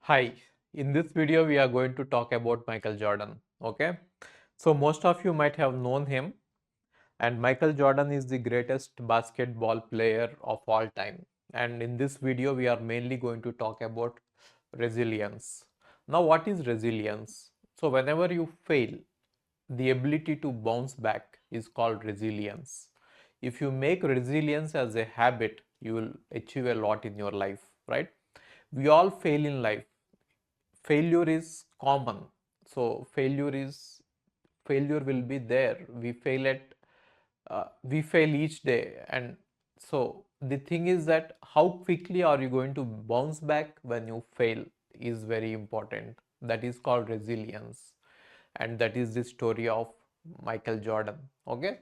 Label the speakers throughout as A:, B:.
A: Hi, in this video we are going to talk about Michael Jordan. Okay, so most of you might have known him, and Michael Jordan is the greatest basketball player of all time. And in this video we are mainly going to talk about resilience. Now, what is resilience? So, whenever you fail, the ability to bounce back is called resilience. If you make resilience as a habit, you will achieve a lot in your life, right? We all fail in life. Failure is common, so failure will be there. We fail each day, and so the thing is that how quickly are you going to bounce back when you fail is very important. That is called resilience, and that is the story of Michael Jordan. Okay,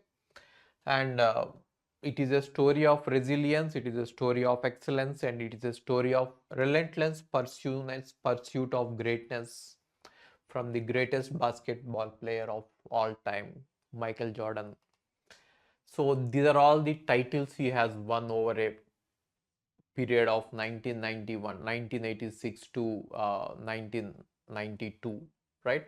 A: and it is a story of resilience, it is a story of excellence, and it is a story of relentless pursuit of greatness from the greatest basketball player of all time, Michael Jordan. So these are all the titles he has won over a period of 1991 1986 to 1992, right?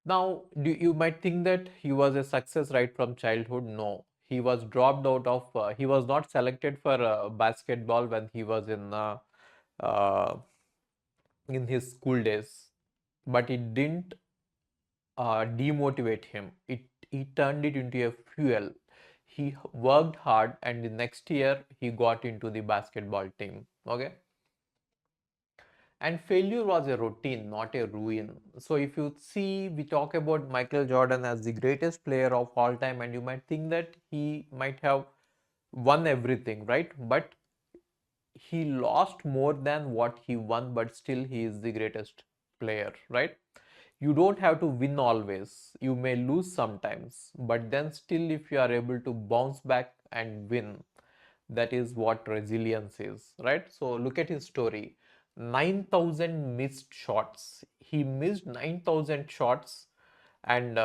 A: Now, you might think that he was a success right from childhood. No, he was dropped out of, he was not selected for basketball when he was uh, in his school days, but it didn't demotivate him. He turned it into a fuel. He worked hard, and the next year he got into the basketball team. Okay, and failure was a routine, not a ruin. So if you see, we talk about Michael Jordan as the greatest player of all time, and you might think that he might have won everything, right? But he lost more than what he won, but still he is the greatest player, right? You don't have to win always. You may lose sometimes, but then still, if you are able to bounce back and win, that is what resilience is, right? So look at his story. 9,000 missed shots. He missed 9,000 shots, and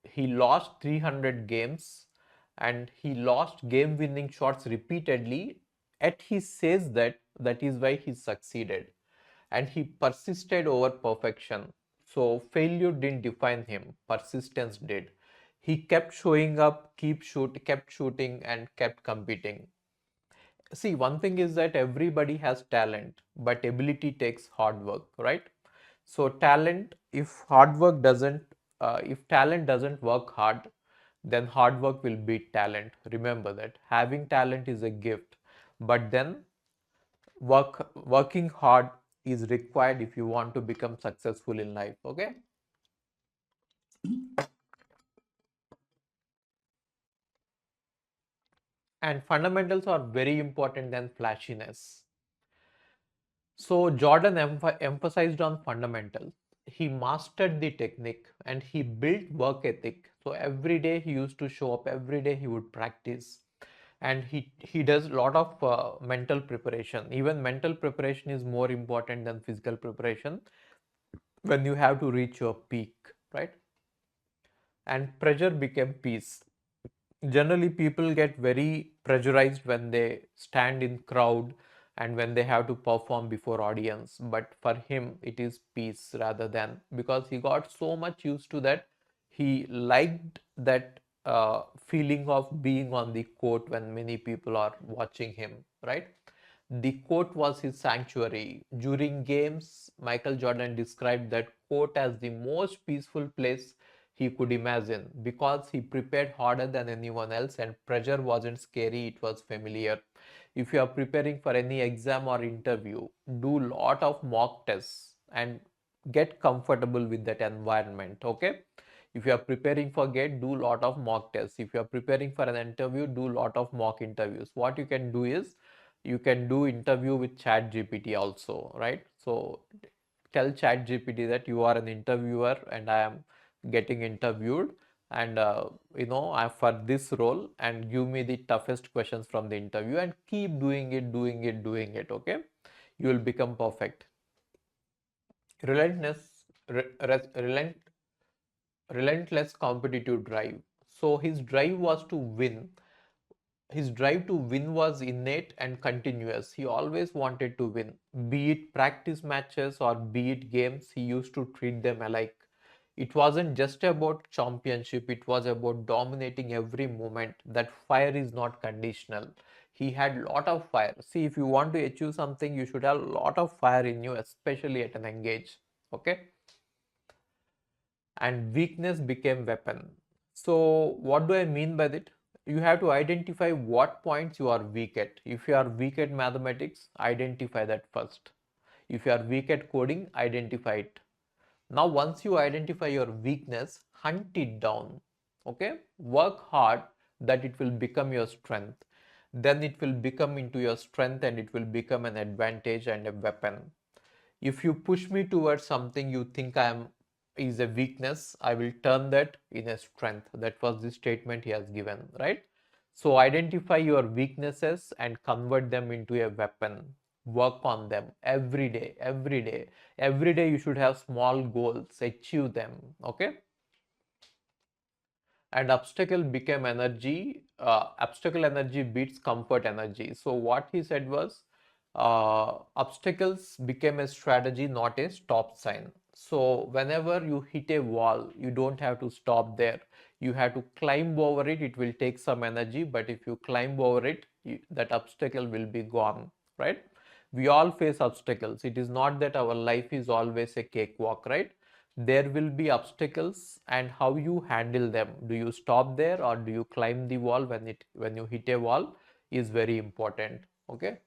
A: he lost 300 games, and he lost game winning shots repeatedly. Yet he says that that is why he succeeded, and he persisted over perfection. So failure didn't define him, persistence did. He kept showing up, kept shooting, and kept competing. See, one thing is that everybody has talent, but ability takes hard work, right? So talent, if talent doesn't work hard, then hard work will beat talent. Remember that having talent is a gift, but then working hard is required if you want to become successful in life. Okay, and fundamentals are very important than flashiness. So Jordan emphasized on fundamentals. He mastered the technique and he built work ethic. So every day he used to show up. Every day he would practice, and he does a lot of mental preparation. Even mental preparation is more important than physical preparation when you have to reach your peak, right? And pressure became peace. Generally people get very pressurized when they stand in crowd and when they have to perform before audience, but for him it is peace, rather than, because he got so much used to that. He liked that feeling of being on the court when many people are watching him, right? The court was his sanctuary. During games, Michael Jordan described that court as the most peaceful place he could imagine, because he prepared harder than anyone else, and pressure wasn't scary, it was familiar. If you are preparing for any exam or interview, do lot of mock tests and get comfortable with that environment. Okay, if you are preparing for gate, do lot of mock tests. If you are preparing for an interview, do lot of mock interviews. What you can do is you can do interview with chat gpt also, right? So tell chat gpt that you are an interviewer and I am getting interviewed, and for this role, and give me the toughest questions from the interview, and keep doing it. Okay, you will become perfect. Relentless re- re- relent, Relentless competitive drive. So his drive was to win His drive to win was innate and continuous. He always wanted to win. Be it practice matches or be it games, he used to treat them alike. It wasn't just about championship, it was about dominating every moment. That fire is not conditional. He had lot of fire. See, if you want to achieve something, you should have a lot of fire in you, especially at an young age. Okay? And weakness became weapon. So what do I mean by that? You have to identify what points you are weak at. If you are weak at mathematics, identify that first. If you are weak at coding, identify it. Now once you identify your weakness, hunt it down. Okay? Work hard that it will become your strength. Then it will become into your strength and it will become an advantage and a weapon. If you push me towards something you think I am is a weakness, I will turn that in a strength. That was the statement he has given, right? So identify your weaknesses and convert them into a weapon. Work on them every day, every day. Every day you should have small goals, achieve them. Okay? And obstacle became energy. Obstacle energy beats comfort energy. So what he said was, obstacles became a strategy, not a stop sign. So whenever you hit a wall, you don't have to stop there. You have to climb over it. It will take some energy, but if you climb over it, that obstacle will be gone, right? We all face obstacles. It is not that our life is always a cakewalk, right? There will be obstacles, and how you handle them. Do you stop there or do you climb the wall when you hit a wall is very important. Okay?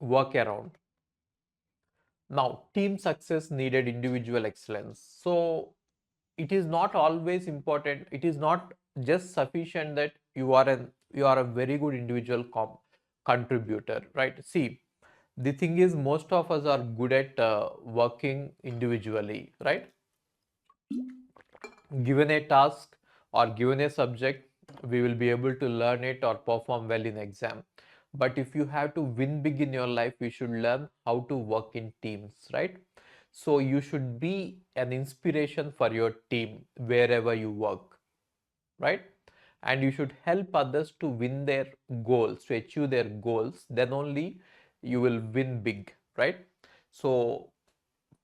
A: Work around. Now, team success needed individual excellence. So it is not always important. It is not just sufficient that you are a very good individual contributor, right? See, the thing is, most of us are good at working individually, right? Given a task or given a subject, we will be able to learn it or perform well in exam. But if you have to win big in your life, you should learn how to work in teams, right? So you should be an inspiration for your team wherever you work, right? And you should help others to win their goals, to achieve their goals. Then only you will win big, right? So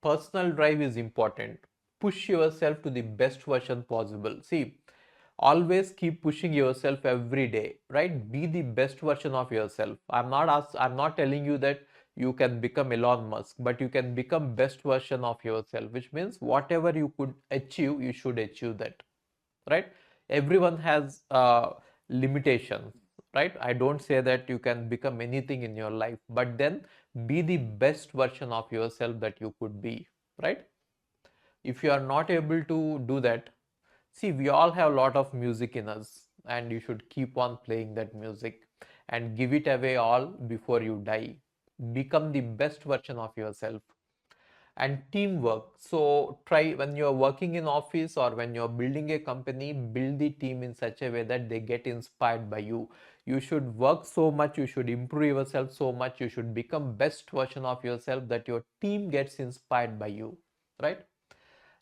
A: personal drive is important. Push yourself to the best version possible. See, always keep pushing yourself every day, right? Be the best version of yourself. I'm not telling you that you can become Elon Musk, but you can become best version of yourself, which means whatever you could achieve, you should achieve that, right? Everyone has limitations, right? I don't say that you can become anything in your life, but then be the best version of yourself that you could be, right? If you are not able to do that, see, we all have a lot of music in us, and you should keep on playing that music and give it away all before you die. Become the best version of yourself. And teamwork. So try, when you're working in office or when you're building a company, build the team in such a way that they get inspired by you. You should work so much, you should improve yourself so much, you should become best version of yourself that your team gets inspired by you, right?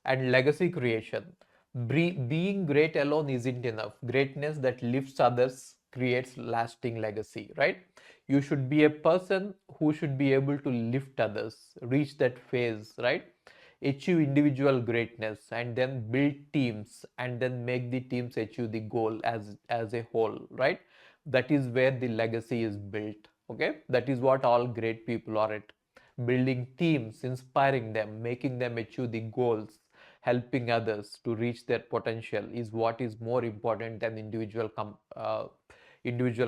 A: And legacy creation. Being great alone isn't enough. Greatness that lifts others creates lasting legacy, right? You should be a person who should be able to lift others, reach that phase, right? Achieve individual greatness and then build teams and then make the teams achieve the goal as a whole, right? That is where the legacy is built. Okay, that is what all great people are at. Building teams, inspiring them, making them achieve the goals, helping others to reach their potential is what is more important than individual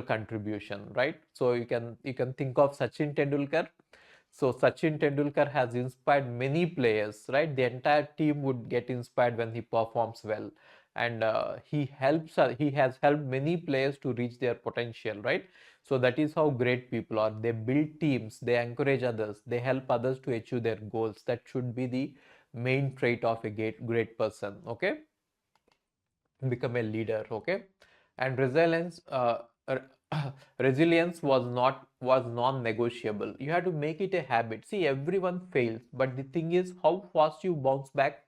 A: contribution, right? So you can think of Sachin Tendulkar. So Sachin Tendulkar has inspired many players, right? The entire team would get inspired when he performs well, and he has helped many players to reach their potential, right? So that is how great people are. They build teams, they encourage others, they help others to achieve their goals. That should be the main trait of a great person. Okay, become a leader. Okay, and resilience was non-negotiable. You have to make it a habit. See, everyone fails, but the thing is how fast you bounce back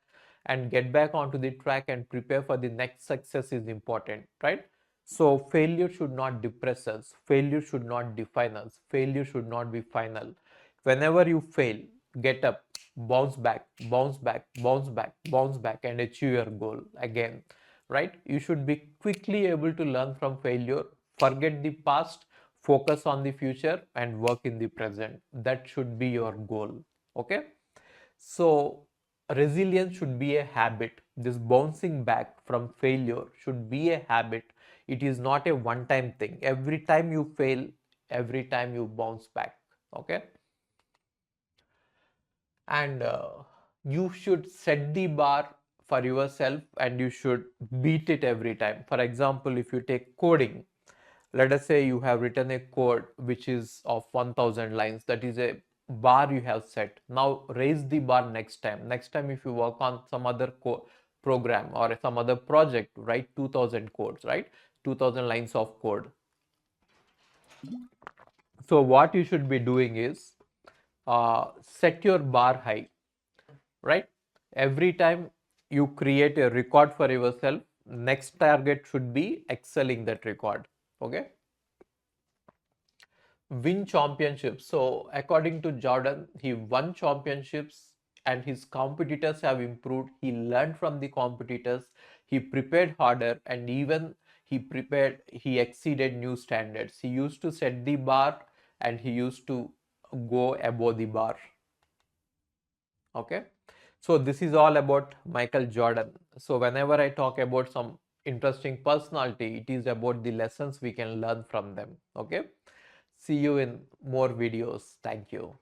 A: and get back onto the track and prepare for the next success is important, right? So failure should not depress us. Failure should not define us. Failure should not be final. Whenever you fail, get up, bounce back, bounce back, bounce back, bounce back, and achieve your goal again. Right? You should be quickly able to learn from failure, forget the past, focus on the future, and work in the present. That should be your goal. Okay? So, resilience should be a habit. This bouncing back from failure should be a habit. It is not a one time thing. Every time you fail, every time you bounce back. Okay. And you should set the bar for yourself and you should beat it every time. For example, if you take coding, let us say you have written a code which is of 1000 lines, that is a bar you have set. Now raise the bar next time if you work on some other program or some other project, write 2000 codes, right? 2000 lines of code. So what you should be doing is set your bar high, right? Every time you create a record for yourself, next target should be excelling that record. Okay. Win championships. So according to Jordan, he won championships and his competitors have improved. He learned from the competitors. He prepared harder and even he exceeded new standards. He used to set the bar and he used to go above the bar. Okay. So this is all about Michael Jordan. So whenever I talk about some interesting personality, it is about the lessons we can learn from them. Okay. See you in more videos. Thank you.